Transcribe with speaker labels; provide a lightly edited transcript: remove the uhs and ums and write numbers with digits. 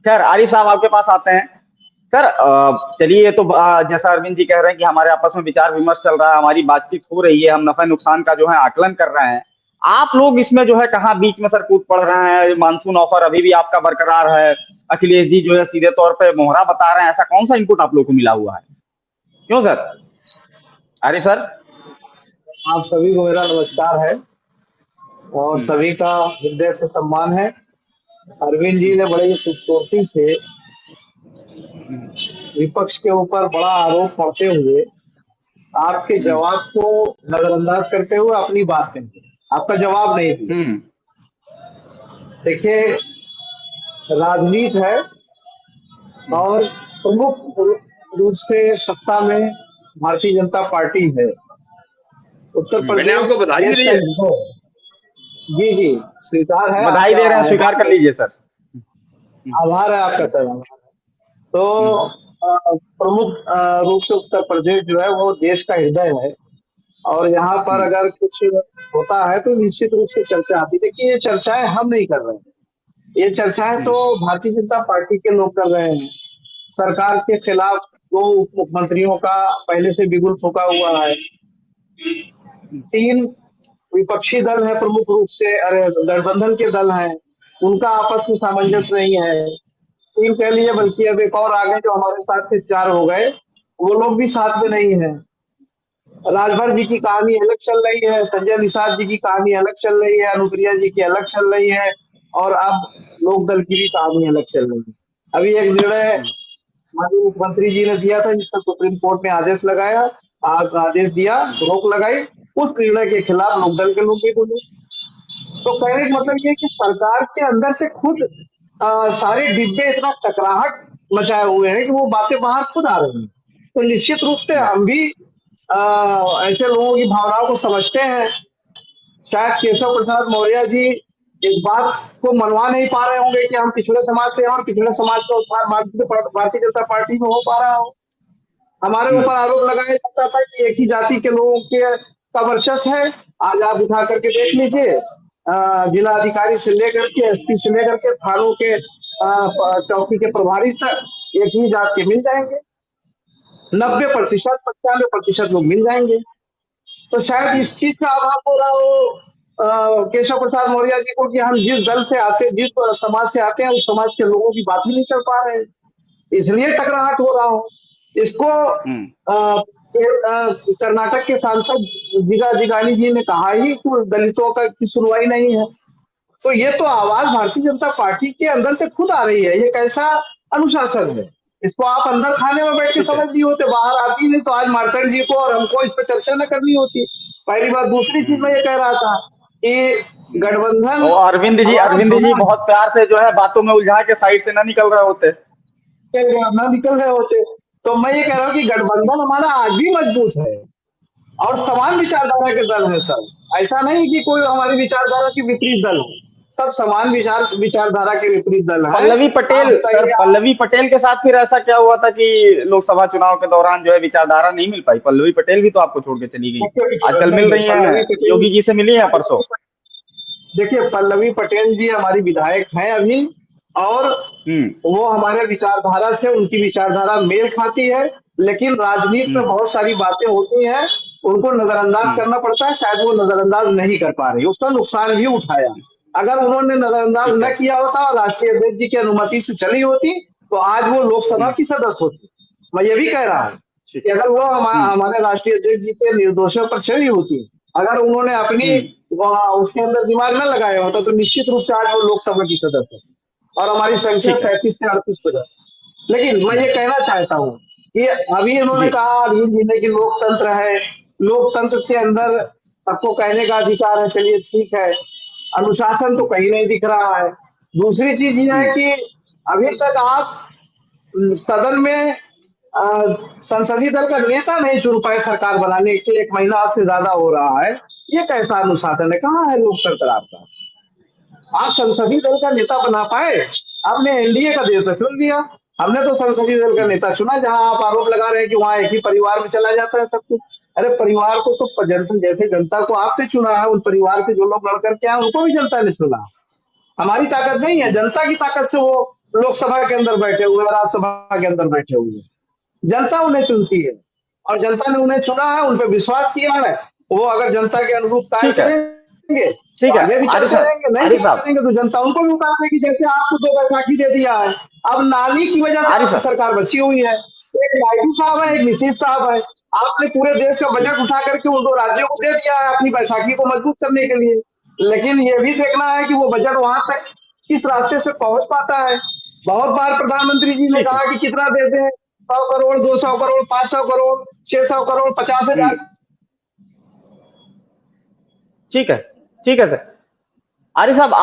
Speaker 1: खैर आरिफ साहब आपके पास आते हैं। सर चलिए ये तो जैसा अरविंद जी कह रहे हैं कि हमारे आपस में विचार विमर्श चल रहा है, हमारी बातचीत हो रही है, हम नफा नुकसान का जो है आकलन कर रहे हैं। आप लोग इसमें जो है कहाँ बीच में सर कूद पड़ रहे हैं? मानसून ऑफर अभी भी आपका बरकरार है, अखिलेश जी जो है सीधे तौर पे मोहरा बता रहे हैं, ऐसा कौन सा इनपुट आप लोग को मिला हुआ है? क्यों सर? आरिफ सर।
Speaker 2: आप सभी को मेरा नमस्कार है और
Speaker 1: हम्म,
Speaker 2: सभी का हृदय से सम्मान है। अरविंद जी ने बड़े ही खूबसूरती से विपक्ष के ऊपर बड़ा आरोप करते हुए आपके
Speaker 1: हम्म,
Speaker 2: जवाब को नजरअंदाज करते हुए अपनी बात कही। आपका जवाब नहीं दिया।
Speaker 1: हम्म,
Speaker 2: देखिए, राजनीति है और प्रमुख रूप से सत्ता में भारतीय जनता पार्टी है। उत्तर
Speaker 1: मैंने
Speaker 2: प्रदेश
Speaker 1: आपको बधाई भी
Speaker 2: देश
Speaker 1: दी
Speaker 2: का
Speaker 1: है।
Speaker 2: हिस्सा है। जी जी, स्वीकार है
Speaker 1: बधाई
Speaker 2: आपका,
Speaker 1: दे रहे हैं, स्वीकार कर
Speaker 2: आभार है।
Speaker 1: लीजिए सर। हम्म,
Speaker 2: आभार है आपका सर, आभार है। तो
Speaker 1: हम्म,
Speaker 2: प्रमुख रूप से उत्तर प्रदेश जो है वो देश का हृदय है और यहाँ पर
Speaker 1: हम्म,
Speaker 2: अगर कुछ होता है तो निश्चित रूप से चर्चा आती है। देखिए, ये चर्चाएं हम नहीं कर रहे हैं, ये चर्चाएं तो
Speaker 1: हम्म,
Speaker 2: भारतीय जनता पार्टी के लोग कर रहे हैं। सरकार के खिलाफ दो उप मुख्यमंत्रियों का पहले से बिगुल फूका हुआ है। तीन विपक्षी दल है, प्रमुख रूप से अरे गठबंधन के दल हैं, उनका आपस में सामंजस्य नहीं है। तीन कह लिए, बल्कि अब एक और आ गए जो हमारे साथ से चार हो गए, वो लोग भी साथ में नहीं है। राजभर जी की कहानी अलग चल रही है, संजय निषाद जी की कहानी अलग चल रही है, अनुप्रिया जी की अलग चल रही है और अब लोकदल की भी कहानी अलग चल रही है। अभी एक निर्णय माननीय मुख्यमंत्री जी ने दिया था जिसका सुप्रीम कोर्ट ने आदेश लगाया, आदेश दिया, रोक लगाई। उस निर्णय के खिलाफ लोकदल के लोग भी बोले। तो कहने का मतलब ये है कि सरकार के अंदर से खुद सारे डिब्बे इतना टकराहट मचाए हुए हैं कि वो बातें बाहर खुद आ रही हैं। तो निश्चित रूप से हम भी ऐसे लोगों की भावनाओं को समझते हैं। शायद केशव प्रसाद मौर्य जी इस बात को मनवा नहीं पा रहे होंगे कि हम पिछड़े समाज से हैं और पिछड़े समाज का उत्थान भारतीय जनता पार्टी में हो पा रहा हो। हमारे ऊपर आरोप लगाया जाता था कि एक ही जाति के लोगों के का वर्चस्व है। आज आप उठा करके देख लीजिए, जिला अधिकारी से लेकर के एसपी से लेकर के थानों के चौकी के प्रभारी तक एक ही जात के मिल जाएंगे। 90%, 95% लोग मिल जाएंगे। तो शायद इस चीज का अभाव हो रहा हो केशव प्रसाद मौर्य जी को कि हम जिस दल से आते, जिस समाज से आते हैं, उस समाज के लोगों की बात ही नहीं कर पा रहे हैं, इसलिए टकराहट हो रहा हो। इसको
Speaker 1: हम्म,
Speaker 2: कर्नाटक के सांसद जिगा जिगानी जी ने कहा ही कि दलितों का की सुनवाई नहीं है। तो ये तो आवाज भारतीय जनता पार्टी के अंदर से खुद आ रही है। ये कैसा अनुशासन है? इसको आप अंदर खाने में बैठ के
Speaker 1: ठीक है।
Speaker 2: समझ नहीं होते, बाहर आती नहीं तो आज मार्कंड जी को और हमको इस पर चर्चा न करनी होती। पहली बात। दूसरी चीज मैं
Speaker 1: हम्म,
Speaker 2: ये कह रहा था कि गठबंधन
Speaker 1: और
Speaker 2: हमारा
Speaker 1: अरविंद जी
Speaker 2: बना
Speaker 1: बहुत प्यार से जो है बातों में उलझा के साइड से ना निकल रहे होते।
Speaker 2: न निकल रहे होते। तो मैं ये कह रहा हूँ कि गठबंधन हमारा आज भी मजबूत है और समान विचारधारा के दल है सब। ऐसा नहीं कि कोई हमारी विचारधारा के विपरीत दल हो, सब समान विचारधारा के विपरीत दल है।
Speaker 1: पल्लवी
Speaker 2: आप
Speaker 1: पटेल सर,
Speaker 2: बताइए आप।
Speaker 1: पल्लवी पटेल के साथ फिर ऐसा क्या हुआ था कि लोकसभा चुनाव के दौरान जो है विचारधारा नहीं मिल पाई? पल्लवी पटेल भी तो आपको छोड़ के चली गई। आजकल
Speaker 2: नहीं
Speaker 1: मिल
Speaker 2: नहीं,
Speaker 1: रही हैं, योगी जी से मिली हैं परसों।
Speaker 2: देखिए पल्लवी पटेल जी हमारी विधायक हैं अभी और
Speaker 1: हम्म,
Speaker 2: वो हमारे विचारधारा से, उनकी विचारधारा मेल खाती है। लेकिन राजनीति में
Speaker 1: हम्म,
Speaker 2: बहुत सारी बातें होती हैं, उनको नजरअंदाज
Speaker 1: हम्म,
Speaker 2: करना पड़ता है। शायद वो नजरअंदाज नहीं कर पा रही, उसका नुकसान भी उठाया। अगर उन्होंने नजरअंदाज
Speaker 1: ठीक
Speaker 2: न
Speaker 1: है।
Speaker 2: किया होता और राष्ट्रीय अध्यक्ष जी की अनुमति से चली होती तो आज वो लोकसभा
Speaker 1: हम्म,
Speaker 2: की सदस्य होती। मैं ये भी कह रहा हूँ
Speaker 1: ठीक।
Speaker 2: कि अगर वो
Speaker 1: हम्म,
Speaker 2: हमारे राष्ट्रीय अध्यक्ष जी के निर्देशों पर चली होती, अगर उन्होंने अपनी
Speaker 1: हम्म,
Speaker 2: उसके अंदर दिमाग न लगाया होता तो निश्चित रूप से आज वो लोकसभा की सदस्य होती और हमारी संख्या
Speaker 1: ठीक है।
Speaker 2: 37 से 38 हो जाती। लेकिन मैं ये कहना चाहता हूँ कि अभी इन्होंने
Speaker 1: जी।
Speaker 2: कहा अरविंद जी ने कि लोकतंत्र है, लोकतंत्र के अंदर सबको कहने का अधिकार है। चलिए ठीक है, अनुशासन तो कहीं नहीं दिख रहा है। दूसरी चीज ये है
Speaker 1: हम्म,
Speaker 2: कि अभी तक आप सदन में अ, संसदीय दल का नेता नहीं चुन पाए सरकार बनाने के लिए। 1 महीना से ज्यादा हो रहा है। ये कैसा अनुशासन है? कहाँ है लोकतंत्र आपका? आप संसदीय दल का नेता बना पाए? आपने एनडीए का नेता चुन दिया। हमने तो संसदीय दल का नेता चुना जहां आप आरोप लगा रहे हैं कि वहां एक ही परिवार में चला जाता है सब कुछ। अरे परिवार को तो जनता, जैसे जनता को आपने चुना है, उन परिवार से जो लोग लड़ करके आए उनको भी जनता ने चुना। हमारी ताकत नहीं है, जनता की ताकत से वो लोकसभा के अंदर बैठे हुए हैं, राज्यसभा के अंदर बैठे हुए हैं। जनता उन्हें चुनती है और जनता ने उन्हें चुना है, उन पर विश्वास किया है। वो अगर जनता के अनुरूप कार्य
Speaker 1: ठीक है,
Speaker 2: करेंगे
Speaker 1: ठीक
Speaker 2: तो
Speaker 1: है।
Speaker 2: आगे भी
Speaker 1: आरिफ
Speaker 2: चलते
Speaker 1: साहब,
Speaker 2: रहेंगे, नहीं भी
Speaker 1: आरिफ साहब,
Speaker 2: करेंगे तो जनता उनको भी उतार देगी। जैसे आपको 2 बैसाखी दे दिया है, अब नानी की वजह से
Speaker 1: आरिफ
Speaker 2: आपकी
Speaker 1: साहब,
Speaker 2: सरकार बची हुई है। एक नायडू साहब है, एक नीतीश साहब है। आपने पूरे देश का बजट उठा करके उन 2 राज्यों को दे दिया है अपनी बैसाखी को मजबूत करने के लिए। लेकिन ये भी देखना है कि वो बजट वहां तक किस रास्ते से पहुंच पाता है। बहुत बार प्रधानमंत्री जी ने
Speaker 1: ठीक है।
Speaker 2: कहा कि कितना देते हैं, 100 करोड़, 200 करोड़, 500 करोड़, 600 करोड़, 50,000।
Speaker 1: ठीक है, ठीक है सर। आरिफ साहब,